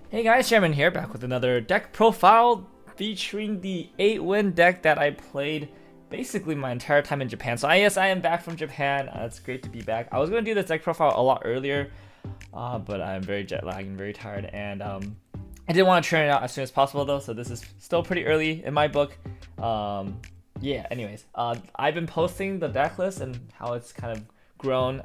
Hey guys, Chairman here, back with another deck profile featuring the 8-win deck that I played basically my entire time in Japan. So yes, I am back from Japan. It's great to be back. I was going to do this deck profile a lot earlier, but I'm very jet lagged and very tired, and I didn't want to turn it out as soon as possible though, so this is still pretty early in my book. Yeah, anyways, I've been posting the deck list and how it's kind of grown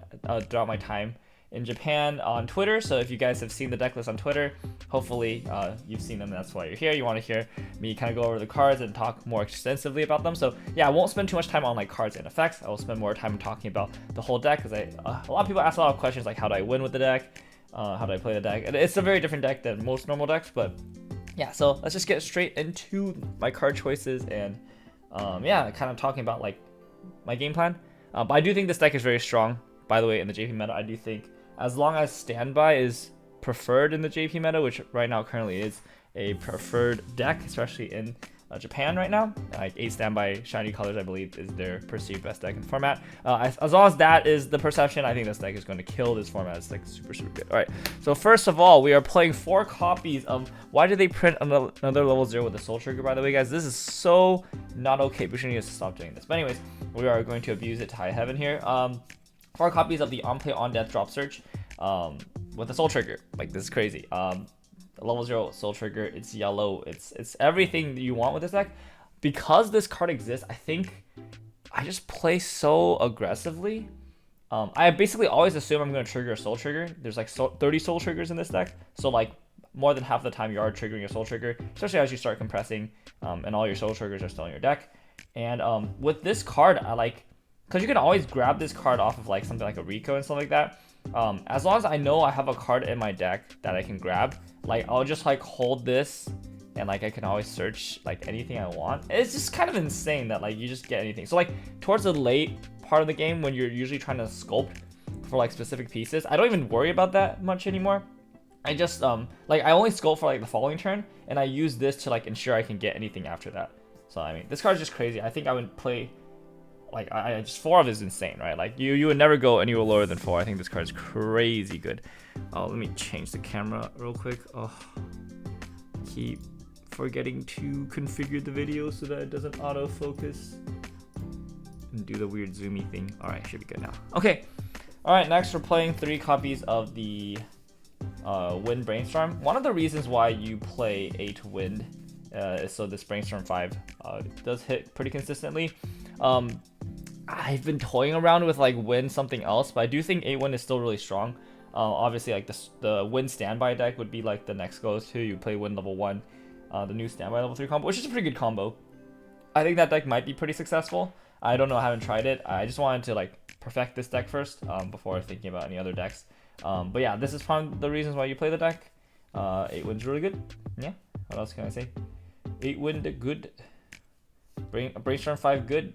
throughout my time in Japan on Twitter. So if you guys have seen the deck list on Twitter, hopefully you've seen them. That's why you're here. You want to hear me kind of go over the cards and talk more extensively about them. So yeah, I won't spend too much time on like cards and effects. I will spend more time talking about the whole deck, because a lot of people ask a lot of questions like, how do I win with the deck? How do I play the deck? And it's a very different deck than most normal decks, but yeah, so let's just get straight into my card choices and yeah, kind of talking about like my game plan. But I do think this deck is very strong. By the way, in the JP meta, I do think as long as standby is preferred in the JP meta, which right now currently is a preferred deck, especially in Japan right now. Like 8 standby shiny colors, I believe, is their perceived best deck in format. As long as that is the perception, I think this deck is going to kill this format. It's like super good. All right, so first of all, we are playing 4 copies of. Why did they print another level 0 with the Soul Trigger? By the way, guys, this is so not okay. We should need to stop doing this. But anyways, we are going to abuse it to high heaven here. 4 copies of the On Play On Death Drop Search with the Soul Trigger. Like, this is crazy. Level 0 Soul Trigger, it's yellow, it's everything that you want with this deck. Because this card exists, I think I just play so aggressively. I basically always assume I'm going to trigger a Soul Trigger. There's like 30 Soul Triggers in this deck, so like more than half the time you are triggering a Soul Trigger, especially as you start compressing, and all your Soul Triggers are still in your deck. And with this card, I like, because you can always grab this card off of like something like a Rico and stuff like that. As long as I know I have a card in my deck that I can grab, like I'll just like hold this and like I can always search like anything I want. It's just kind of insane that like you just get anything. So like towards the late part of the game, when you're usually trying to sculpt for like specific pieces, I don't even worry about that much anymore. I just like I only sculpt for like the following turn, and I use this to like ensure I can get anything after that. So I mean, this card is just crazy. I think I would play like I just 4 of it is insane, right? Like you would never go anywhere lower than 4. I think this card is crazy good. Oh, let me change the camera real quick. Oh, keep forgetting to configure the video so that it doesn't autofocus and do the weird zoomy thing. All right, should be good now. Okay, all right. Next, we're playing 3 copies of the Wind Brainstorm. One of the reasons why you play 8 Wind is so this Brainstorm 5 does hit pretty consistently. I've been toying around with like Wind something else, but I do think 8-Wind is still really strong. Obviously, like the Wind standby deck would be like the next go-to. You play Wind level 1, the new standby level 3 combo, which is a pretty good combo. I think that deck might be pretty successful. I don't know, I haven't tried it. I just wanted to like perfect this deck first before thinking about any other decks. But yeah, this is probably the reasons why you play the deck. 8-Wind's really good. Yeah, what else can I say? 8-Wind good. Brainstorm 5 good.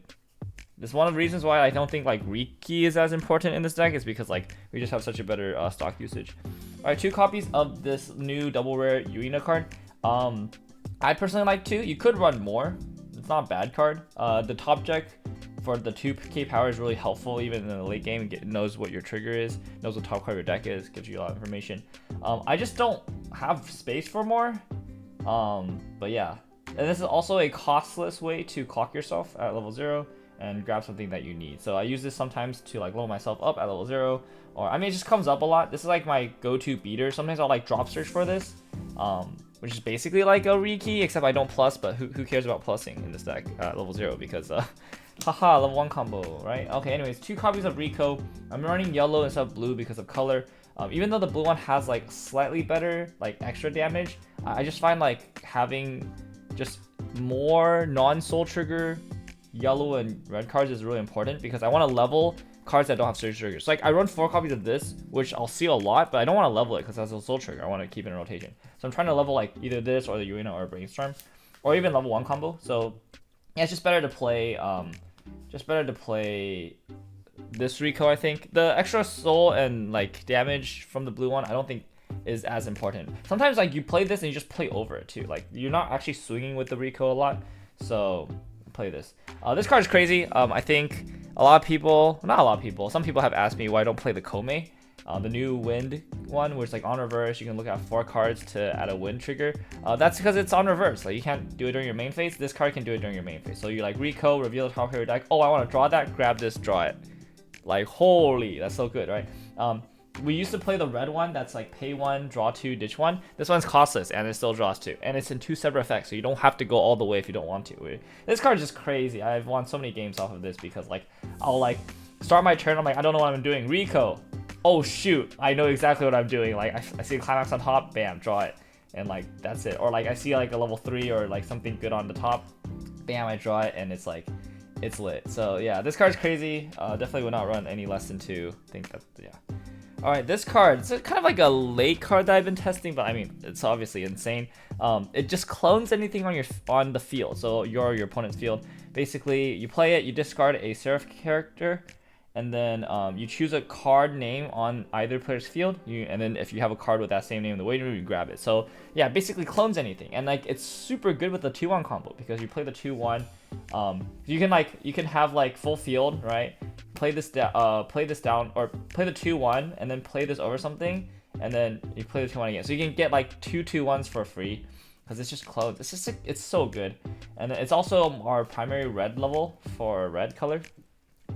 This is one of the reasons why I don't think like Riki is as important in this deck, is because like we just have such a better stock usage. All right, 2 copies of this new double rare Yuina card. I personally like 2. You could run more. It's not a bad card. The top deck for the 2k power is really helpful even in the late game. It knows what your trigger is, knows what top card of your deck is, gives you a lot of information. I just don't have space for more. But yeah, and this is also a costless way to clock yourself at level 0 and grab something that you need. So I use this sometimes to like level myself up at level 0, or I mean it just comes up a lot. This is like my go-to beater. Sometimes I'll like drop search for this, which is basically like a Riki, except I don't plus, but who cares about plussing in this deck at level 0, because haha, level 1 combo, right? Okay, anyways, 2 copies of Rico. I'm running yellow instead of blue because of color. Even though the blue one has like slightly better like extra damage, I just find like having just more non-soul trigger yellow and red cards is really important, because I want to level cards that don't have surge triggers. So, like I run 4 copies of this, which I'll see a lot, but I don't want to level it because it has a soul trigger. I want to keep it in rotation. So I'm trying to level like either this or the Yuina or Brainstorm, or even level 1 combo. So yeah, it's just better to play this Rico. I think the extra soul and like damage from the blue one I don't think is as important. Sometimes like you play this and you just play over it too. Like you're not actually swinging with the Rico a lot. So play this. This card is crazy. I think a lot of people, not a lot of people, some people have asked me why I don't play the Kome. The new wind one, where it's like on reverse, you can look at 4 cards to add a wind trigger. That's because it's on reverse. Like you can't do it during your main phase. This card can do it during your main phase. So you like Rico, reveal the top of your deck. Oh, I want to draw that. Grab this, draw it. Like holy, that's so good, right? We used to play the red one that's like pay 1, draw 2, ditch 1. This one's costless and it still draws 2. And it's in 2 separate effects, so you don't have to go all the way if you don't want to. This card is just crazy. I've won so many games off of this because like I'll like start my turn, I'm like, I don't know what I'm doing. Rico. Oh shoot, I know exactly what I'm doing. Like I see a Climax on top, bam, draw it. And like that's it. Or like I see like a level 3 or like something good on the top, bam, I draw it, and it's like it's lit. So yeah, this card's crazy. Definitely would not run any less than 2. I think that, yeah. Alright, this card, it's kind of like a late card that I've been testing, but I mean, it's obviously insane. It just clones anything on the field, so your opponent's field. Basically, you play it, you discard a Seraph character, and then you choose a card name on either player's field, and then if you have a card with that same name in the waiting room, you grab it. So yeah, basically clones anything, and like it's super good with the 2-1 combo because you play the 2-1. You can have like full field, right? Play this down, or play the 2-1, and then play this over something, and then you play the 2-1 again. So you can get like 2 2-1s for free because it's just clones. It's just it's so good, and it's also our primary red level for red color.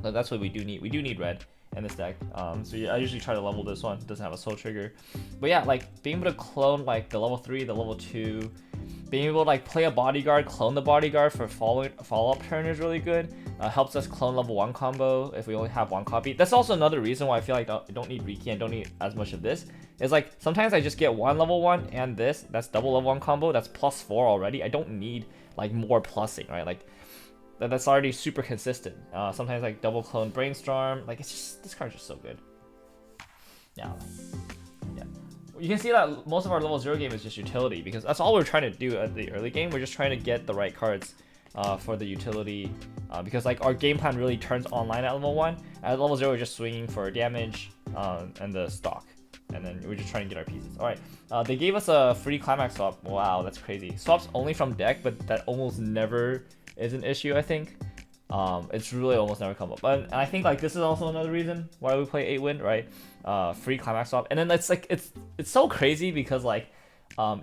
So that's what we do need. We do need red in this deck. So yeah, I usually try to level this one. It doesn't have a soul trigger, but yeah, like being able to clone like the level 3, the level 2, being able to like play a bodyguard, clone the bodyguard for follow-up turn is really good. Helps us clone level 1 combo if we only have 1 copy. That's also another reason why I feel like I don't need Riki and don't need as much of this. Is like sometimes I just get 1 level 1 and this. That's double level 1 combo. That's +4 already. I don't need like more plussing, right? Like that's already super consistent. Sometimes like double clone brainstorm. Like it's just, this card's just so good. Yeah. You can see that most of our level 0 game is just utility because that's all we're trying to do at the early game. We're just trying to get the right cards for the utility because like our game plan really turns online at level 1. At level 0 we're just swinging for damage and the stock, and then we're just trying to get our pieces. Alright, they gave us a free Climax swap. Wow, that's crazy. Swaps only from deck, but that almost never is an issue, I think. It's really almost never come up, and I think like this is also another reason why we play 8-win, right? Free Climax swap, and then it's like it's so crazy because like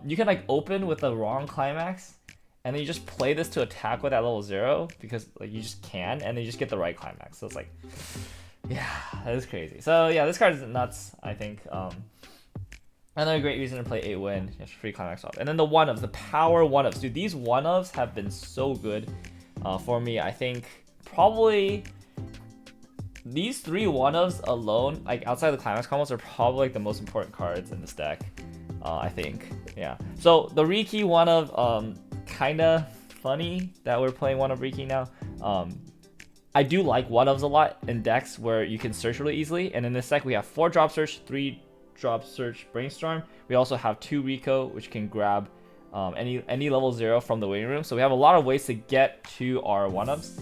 you can like open with the wrong Climax, and then you just play this to attack with at level 0 because like you just can, and then you just get the right Climax. So it's like, yeah, that is crazy. So yeah, this card is nuts, I think. Another great reason to play 8-win, just free Climax swap, and then the 1-ofs, the power 1-ofs, dude. These 1-ofs have been so good. For me, I think probably these 3 1-ofs alone, like outside the Climax combos, are probably like the most important cards in this deck. I think, yeah. So the Riki 1-of, kind of funny that we're playing 1-of Riki now. I do like 1-ofs a lot in decks where you can search really easily, and in this deck we have 4 drop search, 3 drop search brainstorm. We also have 2 Rico, which can grab any level 0 from the waiting room. So we have a lot of ways to get to our 1-ofs.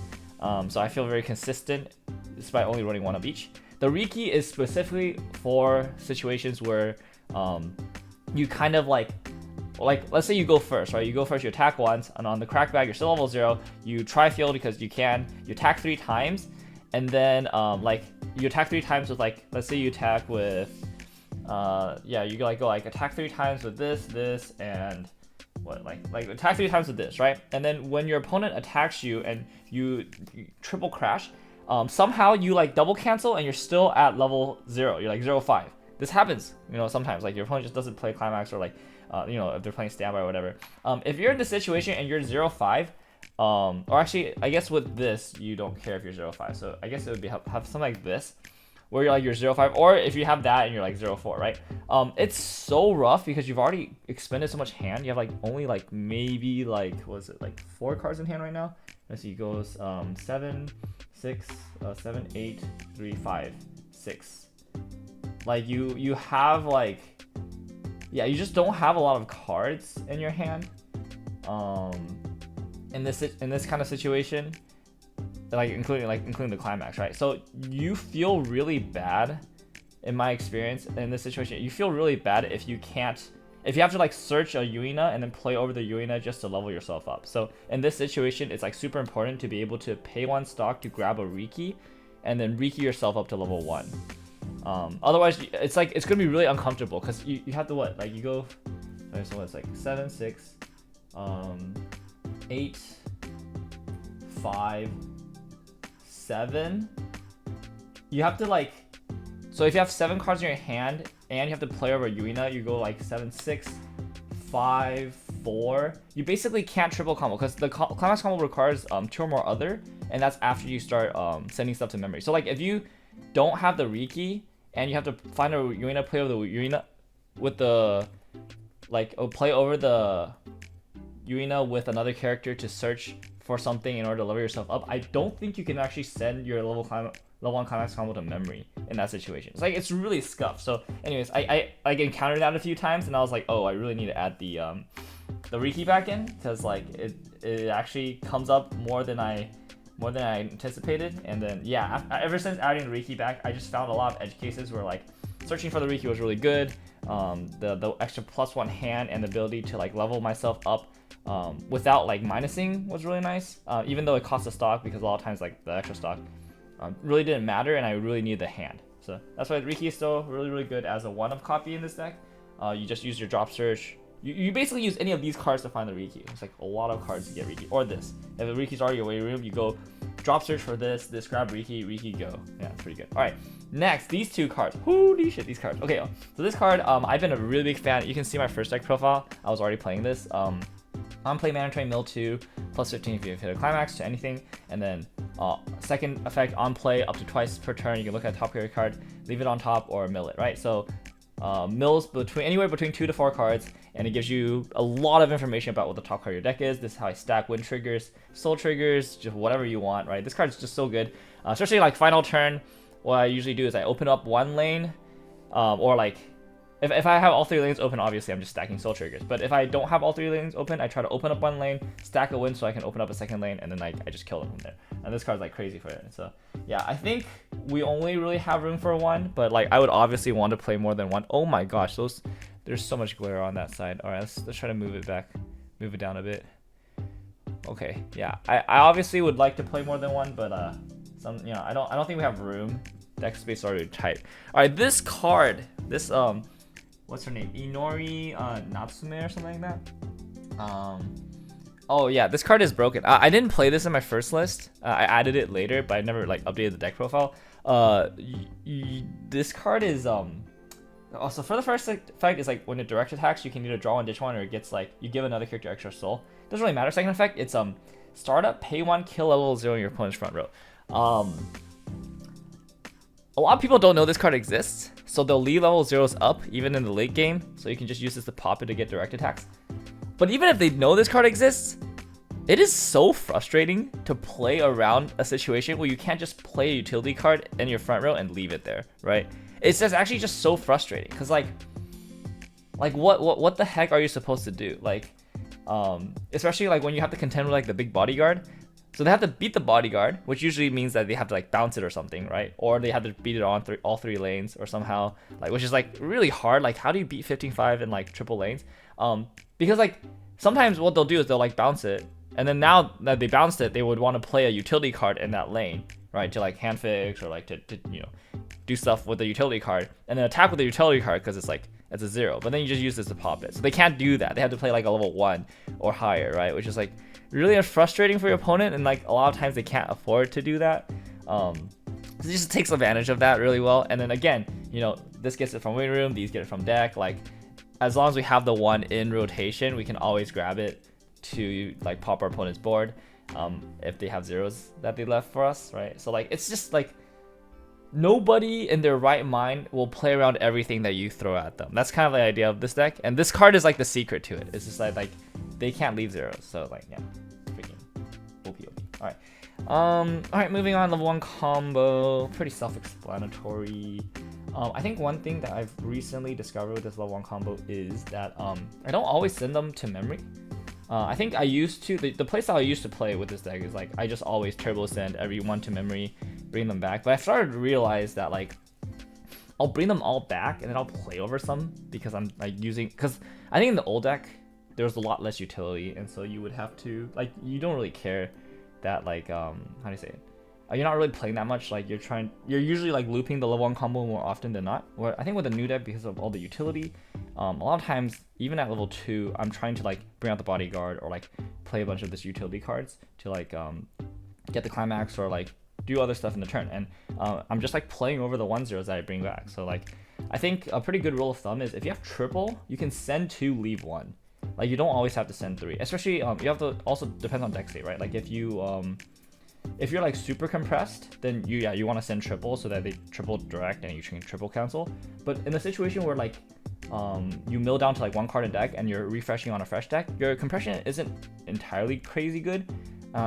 So I feel very consistent despite only running 1 of each. The Riki is specifically for situations where you kind of like let's say you go first, right? You go first, you attack once, and on the crack bag you're still level 0. You try field because you can. You attack 3 times, and then like you attack 3 times with like, let's say you attack with yeah, you like go like attack 3 times with this, and what, like attack 3 times with this, right? And then when your opponent attacks you and you triple crash, somehow you like double cancel and you're still at level 0. You're like 0-5. This happens, you know, sometimes like your opponent just doesn't play Climax, or like you know, if they're playing standby or whatever. If you're in this situation and you're 0-5, or actually I guess with this you don't care if you're 0-5, so I guess it would be have something like this where you're like you're 0-5, or if you have that and you're like 0-4, right? It's so rough because you've already expended so much hand. You have like only like maybe like, what is it, like 4 cards in hand right now. Let's see, it goes 7, 6, 7, 8, 3, 5, 6. Like you have like, yeah, you just don't have a lot of cards in your hand in this kind of situation. Like including the Climax, right? So you feel really bad, in my experience, in this situation. You feel really bad if you have to like search a Yuina and then play over the Yuina just to level yourself up. So in this situation, it's like super important to be able to pay 1 stock to grab a Riki, and then Riki yourself up to level 1. Otherwise, it's like it's gonna be really uncomfortable because you have to what? Like you go. So it's like 7, 6, 8, 5, 7. You have to like. So if you have 7 cards in your hand and you have to play over Yuina, you go like 7, 6, 5, 4. You basically can't triple combo because the Climax combo requires 2 or more other, and that's after you start sending stuff to memory. So like if you don't have the Riki and you have to find a Yuina, play over the Yuina with the play over the Yuina with another character to search for something in order to level yourself up, I don't think you can actually send your level 1 Climax combo to memory in that situation. It's like it's really scuffed. So anyways, I like encountered that a few times and I was like, oh, I really need to add the Riki back in because like it actually comes up more than I anticipated. And then yeah, ever since adding the Riki back, I just found a lot of edge cases where like searching for the Riki was really good. The extra +1 hand and the ability to like level myself up without like minusing was really nice. Even though it cost a stock, because a lot of times like the extra stock really didn't matter and I really needed the hand. So that's why Riki is still really good as a 1-of copy in this deck. You just use your drop search. You basically use any of these cards to find the Riki. It's like a lot of cards to get Riki. Or this. If the Riki's already away room, you go drop search for this grab Riki, go. Yeah, it's pretty good. Alright, next, these 2 cards. Holy shit, these cards. Okay, so this card, I've been a really big fan. You can see my first deck profile. I was already playing this. On play mandatory mill 2, +15 if you hit a climax to anything. And then second effect, on play up to twice per turn. You can look at top carry card, leave it on top, or mill it, right? So mills anywhere between 2 to 4 cards, and it gives you a lot of information about what the top card of your deck is. This is how I stack win triggers, soul triggers, just whatever you want, right? This card is just so good, especially like final turn. What I usually do is I open up 1 lane, or like if I have all 3 lanes open, obviously I'm just stacking soul triggers. But if I don't have all 3 lanes open, I try to open up 1 lane, stack a win so I can open up a second lane, and then I just kill them from there. And this card's like crazy for it. So yeah, I think we only really have room for 1, but like I would obviously want to play more than 1. Oh my gosh, there's so much glare on that side. All right, let's try to move it back, move it down a bit. Okay, yeah, I obviously would like to play more than 1, but I don't think we have room. Deck space is already tight. All right, this card, this what's her name? Inori Natsume or something like that. Oh yeah, this card is broken. I didn't play this in my first list. I added it later, but I never like updated the deck profile. This card is also for the first effect is like when it direct attacks, you can either draw 1, ditch 1, or it gets like you give another character extra soul. Doesn't really matter. Second effect, it's startup, pay 1, kill level 0 in your opponent's front row. A lot of people don't know this card exists, so they'll leave level 0s up even in the late game, so you can just use this to pop it to get direct attacks. But even if they know this card exists, it is so frustrating to play around a situation where you can't just play a utility card in your front row and leave it there, right? It's just actually just so frustrating, because like what the heck are you supposed to do? Like, especially like when you have to contend with like the big bodyguard. So they have to beat the bodyguard, which usually means that they have to like bounce it or something, right? Or they have to beat it on all 3 lanes or somehow, like, which is like really hard. Like, how do you beat 15-5 in like triple lanes? Because like sometimes what they'll do is they'll like bounce it, and then now that they bounced it, they would want to play a utility card in that lane, right? To like hand fix or like to do stuff with the utility card, and then attack with the utility card because it's a 0. But then you just use this to pop it. So they can't do that. They have to play like a level 1 or higher, right? Which is like really frustrating for your opponent, and like a lot of times they can't afford to do that. So it just takes advantage of that really well. And then again, this gets it from win room, these get it from deck. Like, as long as we have the 1 in rotation, we can always grab it to like pop our opponent's board if they have 0s that they left for us, right? So like it's just like nobody in their right mind will play around everything that you throw at them. That's kind of the idea of this deck, and this card is like the secret to it. It's just like they can't leave 0s. So like yeah, freaking OP. All right, moving on. Level 1 combo, pretty self-explanatory. I think one thing that I've recently discovered with this level 1 combo is that I don't always send them to memory. I think I used to, the playstyle I used to play with this deck is like I just always turbo send every 1 to memory, bring them back. But I started to realize that like I'll bring them all back and then I'll play over some because I'm like because I think in the old deck there's a lot less utility, and so you would have to like, you don't really care that like how do you say it? you're not really playing that much. Like you're usually like looping the level 1 combo more often than not. Where I think with the new deck, because of all the utility, a lot of times even at level 2, I'm trying to like bring out the Bodyguard or like play a bunch of this utility cards to like get the Climax or like do other stuff in the turn. And I'm just like playing over the 1/0s that I bring back. So like I think a pretty good rule of thumb is if you have triple, you can send 2, leave 1. Like you don't always have to send 3. Especially you have to also depends on deck state, right? Like if you're like super compressed, then you want to send triple so that they triple direct and you can triple cancel. But in a situation where like you mill down to like 1 card in deck and you're refreshing on a fresh deck, your compression isn't entirely crazy good.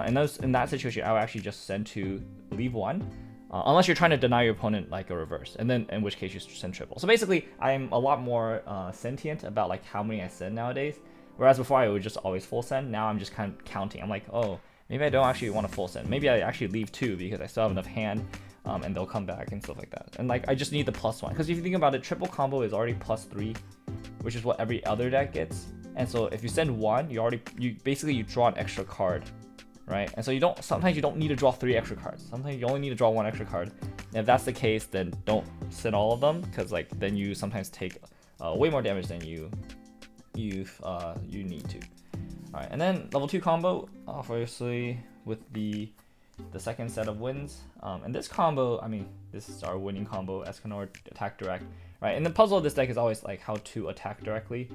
In that situation, I would actually just send 2, leave 1, unless you're trying to deny your opponent like a reverse, and then in which case you send triple. So basically, I'm a lot more sentient about like how many I send nowadays. Whereas before I would just always full send. Now I'm just kind of counting. I'm like, oh, maybe I don't actually want to full send. Maybe I actually leave 2 because I still have enough hand, and they'll come back and stuff like that. And like I just need the +1, because if you think about it, triple combo is already +3, which is what every other deck gets. And so if you send 1, you basically draw an extra card, right? And so sometimes you don't need to draw 3 extra cards. Sometimes you only need to draw 1 extra card. And if that's the case, then don't send all of them, because like then you sometimes take way more damage than you need to. All right, and then level 2 combo, obviously with the second set of wins. And this combo, I mean, this is our winning combo: Escanor, attack direct, right? And the puzzle of this deck is always like how to attack directly,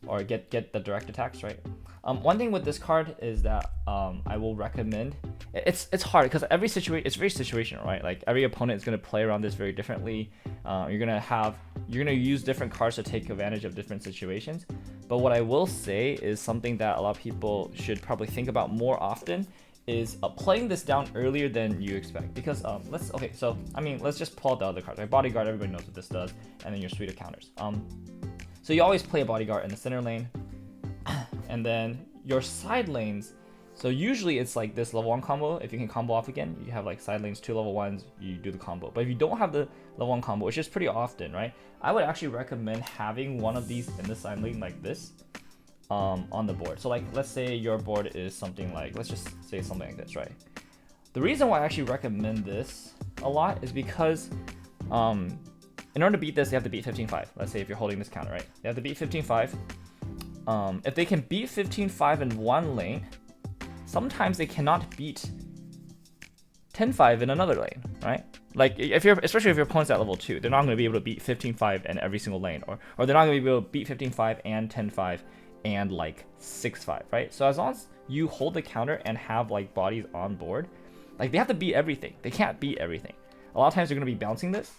or get the direct attacks, right? One thing with this card is that I will recommend. It's hard because it's very situational, right? Like every opponent is gonna play around this very differently. You're gonna use different cards to take advantage of different situations. But what I will say is something that a lot of people should probably think about more often is playing this down earlier than you expect. Because let's just pull out the other cards. Right? Bodyguard, everybody knows what this does, and then your suite of counters. So you always play a Bodyguard in the center lane, and then your side lanes. So usually it's like this level 1 combo. If you can combo off again, you have like side lanes 2 level 1s, you do the combo. But if you don't have the level 1 combo, which is pretty often, right? I would actually recommend having one of these in the side lane like this on the board. So like let's say your board is something like, let's just say something like this, right? The reason why I actually recommend this a lot is because in order to beat this, they have to beat 15-5. Let's say if you're holding this counter, right? They have to beat 15-5. If they can beat 15-5 in one lane, sometimes they cannot beat 10-5 in another lane, right? Like especially if your opponent's at level 2, they're not going to be able to beat 15-5 in every single lane, or they're not going to be able to beat 15-5 and 10-5 and like 6-5, right? So as long as you hold the counter and have like bodies on board, like they have to beat everything. They can't beat everything. A lot of times they're going to be bouncing this,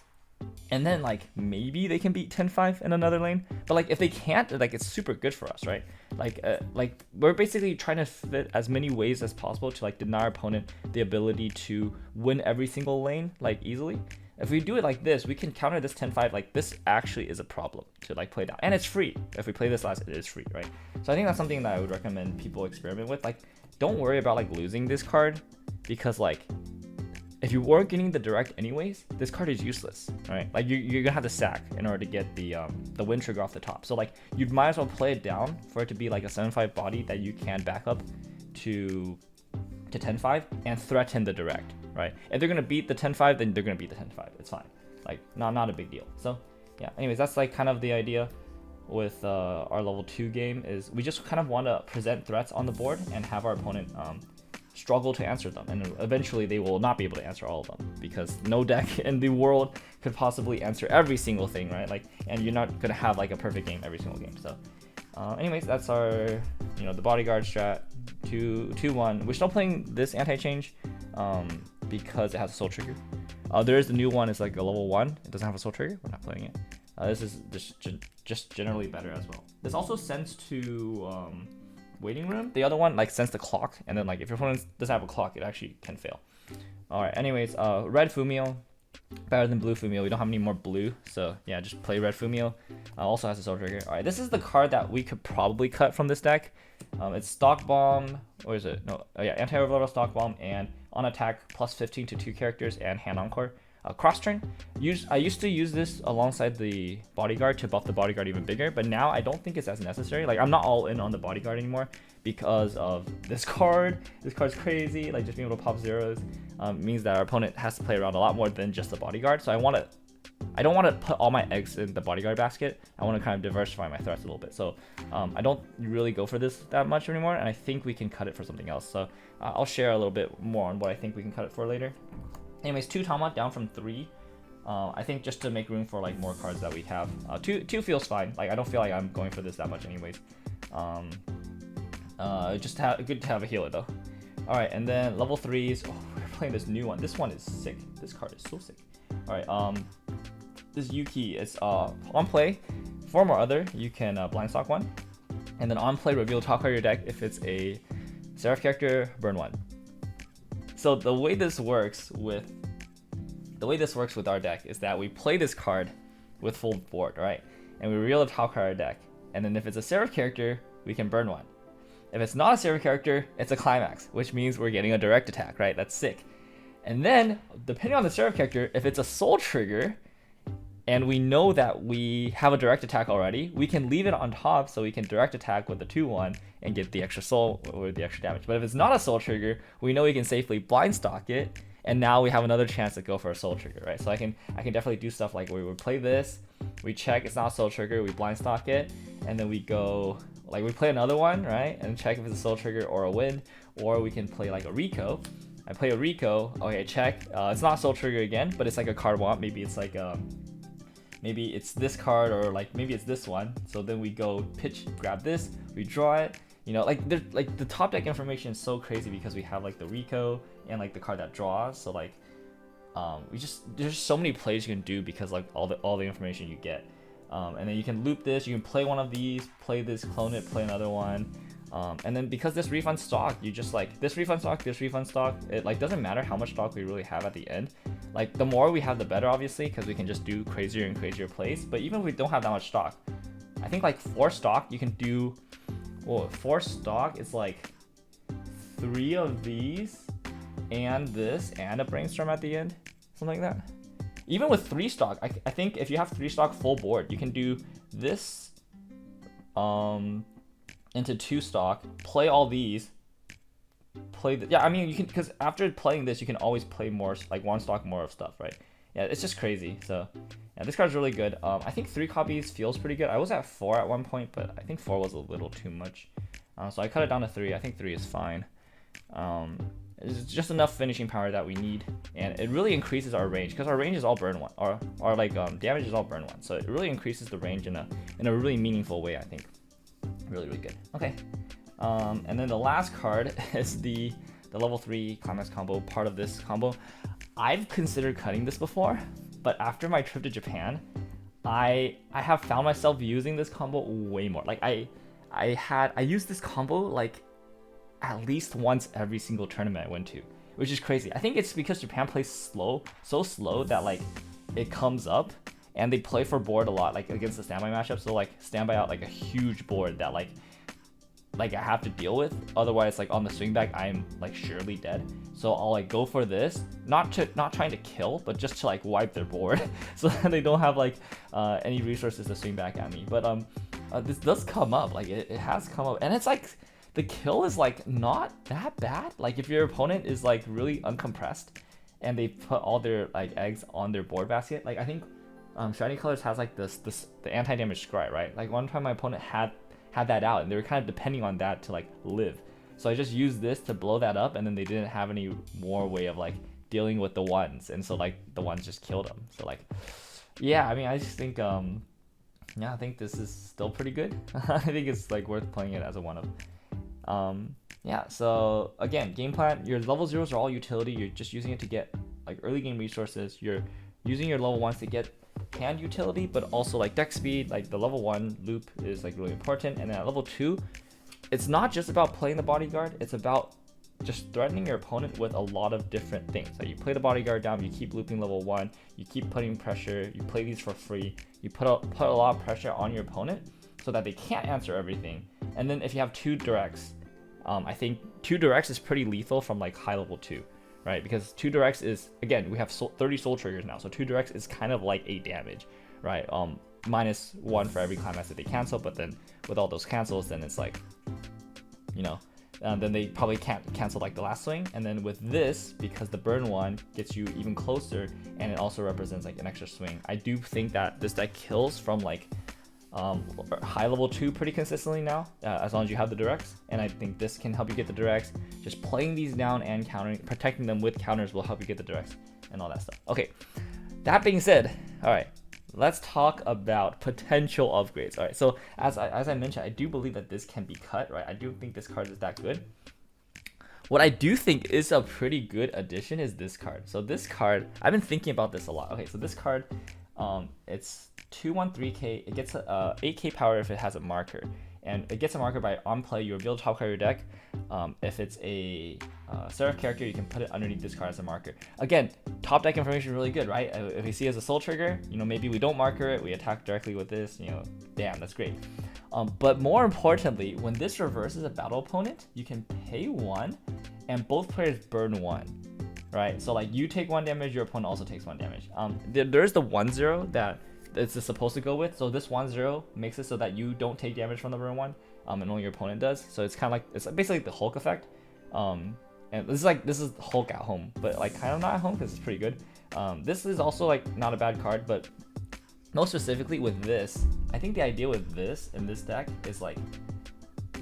and then like maybe they can beat 10-5 in another lane. But like if they can't, like it's super good for us, right? Like we're basically trying to fit as many ways as possible to like deny our opponent the ability to win every single lane like easily. If we do it like this, we can counter this 10-5. Like this actually is a problem to like play down, and it's free. If we play this last, it is free, right? So I think that's something that I would recommend people experiment with. Like don't worry about like losing this card, because like if you weren't getting the direct anyways, this card is useless, right? Like you're gonna have to sack in order to get the win trigger off the top. So like you might as well play it down for it to be like a 7-5 body that you can back up to 10-5 and threaten the direct, right? If they're gonna beat the 10-5, then they're gonna beat the 10-5. It's fine, like not a big deal. So yeah, anyways, that's like kind of the idea with our level 2 game. Is we just kind of want to present threats on the board and have our opponent struggle to answer them, and eventually they will not be able to answer all of them, because no deck in the world could possibly answer every single thing, right? Like, and you're not gonna have like a perfect game every single game. So anyways, that's our the Bodyguard strat 2-1. We're still playing this anti-change because it has a soul trigger. There is the new one, it's like a level 1, it doesn't have a soul trigger. We're not playing it. This is just generally better as well. This also sends to waiting room. The other one like sends the clock, and then like if your opponent doesn't have a clock, it actually can fail. All right, anyways, red Fumio better than blue Fumio. We don't have any more blue, so yeah, just play red Fumio. Also has a soul trigger. All right, this is the card that we could probably cut from this deck. It's stock bomb, or is it? No, yeah, anti-overload stock bomb, and on attack +15 to 2 characters and hand encore. cross turn. I used to use this alongside the Bodyguard to buff the Bodyguard even bigger, but now I don't think it's as necessary. Like I'm not all in on the Bodyguard anymore because of this card. This card's crazy. Like just being able to pop zeros means that our opponent has to play around a lot more than just the Bodyguard. So I don't want to put all my eggs in the Bodyguard basket. I want to kind of diversify my threats a little bit. So I don't really go for this that much anymore, and I think we can cut it for something else. So I'll share a little bit more on what I think we can cut it for later. Anyways, 2 Tama down from 3. I think just to make room for like more cards that we have. 2 feels fine. Like I don't feel like I'm going for this that much anyways. Just good to have a healer though. All right, and then level 3s. Oh, we're playing this new one. This one is sick. This card is so sick. All right, this Yuki is on play, form or other, you can blind stock 1, and then on play reveal top card of your deck. If it's a Seraph character, burn 1. So the way this works with our deck is that we play this card with full board, right? And we reveal the top card of our deck, and then if it's a Seraph character, we can burn 1. If it's not a Seraph character, it's a Climax, which means we're getting a direct attack, right? That's sick. And then, depending on the Seraph character, if it's a soul trigger, and we know that we have a direct attack already, we can leave it on top so we can direct attack with the 2/1 and get the extra soul or the extra damage. But if it's not a soul trigger, we know we can safely blind stock it, and now we have another chance to go for a soul trigger, right? So I can definitely do stuff like where we would play this, we check it's not a soul trigger, we blind stock it, and then we go, like we play another one, right? And check if it's a soul trigger or a win, or we can play like a Rico. I play a Rico, okay, check, it's not soul trigger again, but it's like a card want, maybe it's like maybe it's this card, or like maybe it's this one. So then we go pitch, grab this, we draw it. You know, like the top deck information is so crazy because we have like the Rico and like the card that draws. So like there's so many plays you can do because like all the information you get. And then you can loop this, you can play one of these, play this, clone it, play another one. And then because this refund stock, you just like this refund stock, it like doesn't matter how much stock we really have at the end. Like the more we have, the better, obviously, because we can just do crazier and crazier plays. But even if we don't have that much stock, I think like 4 stock you can do. Well, 4 stock is like 3 of these and this and a brainstorm at the end, something like that. Even with 3 stock, I think if you have 3 stock full board, you can do this into 2 stock, play all these, I mean you can, because after playing this you can always play more, like 1 stock more of stuff, right? Yeah, it's just crazy. So yeah, this card's really good. I think 3 copies feels pretty good. I was at 4 at one point, but I think 4 was a little too much, so I cut it down to 3. I think 3 is fine. It's just enough finishing power that we need, and it really increases our range because our range is all burn 1, or like damage is all burn 1, so it really increases the range in a really meaningful way, I think. Really good. Okay, and then the last card is the level 3 Climax combo, part of this combo. I've considered cutting this before, but after my trip to Japan, I have found myself using this combo way more. Like I used this combo like at least once every single tournament I went to, which is crazy. I think it's because Japan plays so slow that like it comes up, and they play for board a lot, like against the standby matchup. So like standby out like a huge board that like I have to deal with. Otherwise, like on the swing back, I'm like surely dead. So I'll like go for this, not trying to kill, but just to like wipe their board, so that they don't have like any resources to swing back at me. But this does come up, like it has come up, and it's like the kill is like not that bad. Like if your opponent is like really uncompressed, and they put all their like eggs on their board basket, like I think. Shiny Colors has like the anti-damage scry, right? Like one time my opponent had that out, and they were kind of depending on that to like live. So I just used this to blow that up, and then they didn't have any more way of like dealing with the ones, and so like the ones just killed them. So like, yeah, I mean, I just think yeah, I think this is still pretty good. I think it's like worth playing it as a one-of. Yeah, so again, game plan, your level 0s are all utility. You're just using it to get like early game resources. You're using your level 1s to get hand utility, but also like deck speed. Like the level 1 loop is like really important, and then at level 2, it's not just about playing the Bodyguard, it's about just threatening your opponent with a lot of different things. Like you play the Bodyguard down, you keep looping level 1, you keep putting pressure, you play these for free, you put a lot of pressure on your opponent so that they can't answer everything. And then if you have 2 directs, I think 2 directs is pretty lethal from like high level 2. right? Because 2 directs is, again, we have 30 soul triggers now, so 2 directs is kind of like 8 damage, right? -1 for every climax that they cancel, but then with all those cancels, then it's like, you know, then they probably can't cancel like the last swing. And then with this, because the burn one gets you even closer, and it also represents like an extra swing, I do think that this deck kills from like high level 2 pretty consistently now, as long as you have the directs. And I think this can help you get the directs. Just playing these down and countering, protecting them with counters will help you get the directs and all that stuff. Okay, that being said, all right, let's talk about potential upgrades. All right, so as I mentioned, I do believe that this can be cut, right? I do think this card is that good. What I do think is a pretty good addition is this card. So this card, I've been thinking about this a lot. Okay, so this card, it's 2/1/3K. It gets a 8K power if it has a marker, and it gets a marker by on play. You reveal the top card of your deck. If it's a Seraph character, you can put it underneath this card as a marker. Again, top deck information is really good, right? If we see it as a soul trigger, you know, maybe we don't marker it, we attack directly with this, you know, damn, that's great. But more importantly, when this reverses a battle opponent, you can pay 1 and both players burn 1, right? So like you take 1 damage, your opponent also takes 1 damage. There's the 1/0 that it's supposed to go with. So this 1/0 makes it so that you don't take damage from the burn 1, and only your opponent does. So it's kind of like, it's basically the Hulk effect. And this is Hulk at home, but like kind of not at home because it's pretty good. This is also like not a bad card, but most specifically with this, I think the idea with this in this deck is like,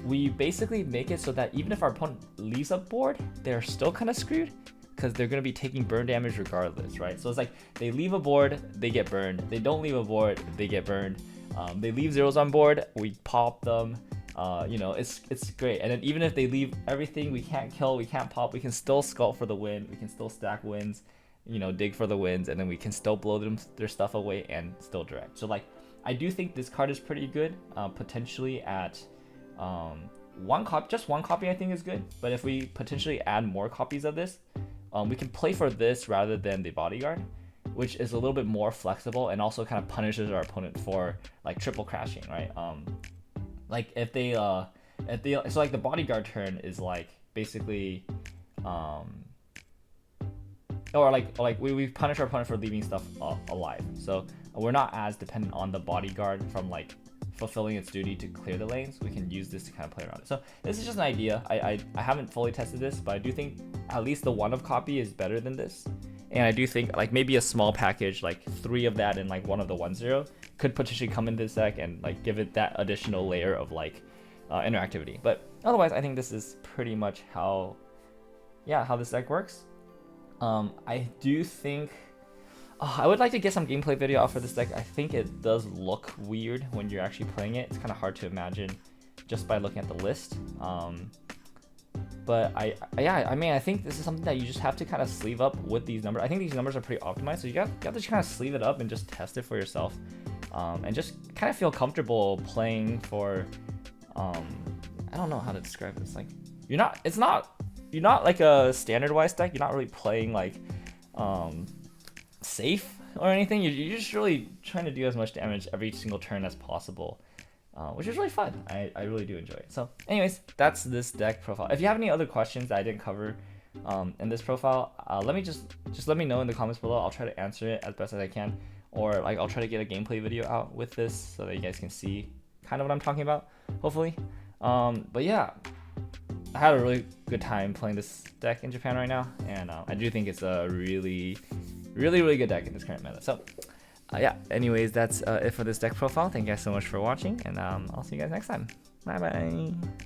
we basically make it so that even if our opponent leaves a board, they're still kind of screwed because they're going to be taking burn damage regardless, right? So it's like they leave a board, they get burned. They don't leave a board, they get burned. They leave zeros on board, we pop them. You know, it's great. And then even if they leave everything, we can't kill, we can't pop, we can still sculpt for the win, we can still stack wins, you know, dig for the wins, and then we can still blow their stuff away and still direct. So like, I do think this card is pretty good. Potentially at just one copy I think is good, but if we potentially add more copies of this, we can play for this rather than the Bodyguard, which is a little bit more flexible and also kind of punishes our opponent for like triple crashing, right? Like if they so like the Bodyguard turn is like basically or like we punish our opponent for leaving stuff alive, so we're not as dependent on the Bodyguard from like fulfilling its duty to clear the lanes. We can use this to kind of play around it. So this is just an idea. I haven't fully tested this, but I do think at least the 1 of copy is better than this. And I do think like maybe a small package, like 3 of that and like 1 of the 1/0 could potentially come in this deck and like give it that additional layer of like interactivity. But otherwise, I think this is pretty much how this deck works. I do think I would like to get some gameplay video out for this deck. I think it does look weird when you're actually playing it. It's kind of hard to imagine just by looking at the list. But I mean, I think this is something that you just have to kind of sleeve up with these numbers. I think these numbers are pretty optimized, so you have to just kind of sleeve it up and just test it for yourself, and just kind of feel comfortable playing for. I don't know how to describe this. Like, you're not like a standard weiss deck. You're not really playing like safe or anything. You're just really trying to do as much damage every single turn as possible, which is really fun. I really do enjoy it. So anyways, that's this deck profile. If you have any other questions that I didn't cover in this profile, let me know in the comments below. I'll try to answer it as best as I can, or like I'll try to get a gameplay video out with this so that you guys can see kind of what I'm talking about, hopefully. But yeah, I had a really good time playing this deck in Japan right now, and I do think it's a really good deck in this current meta. So yeah, anyways, that's it for this deck profile. Thank you guys so much for watching, and I'll see you guys next time. Bye bye.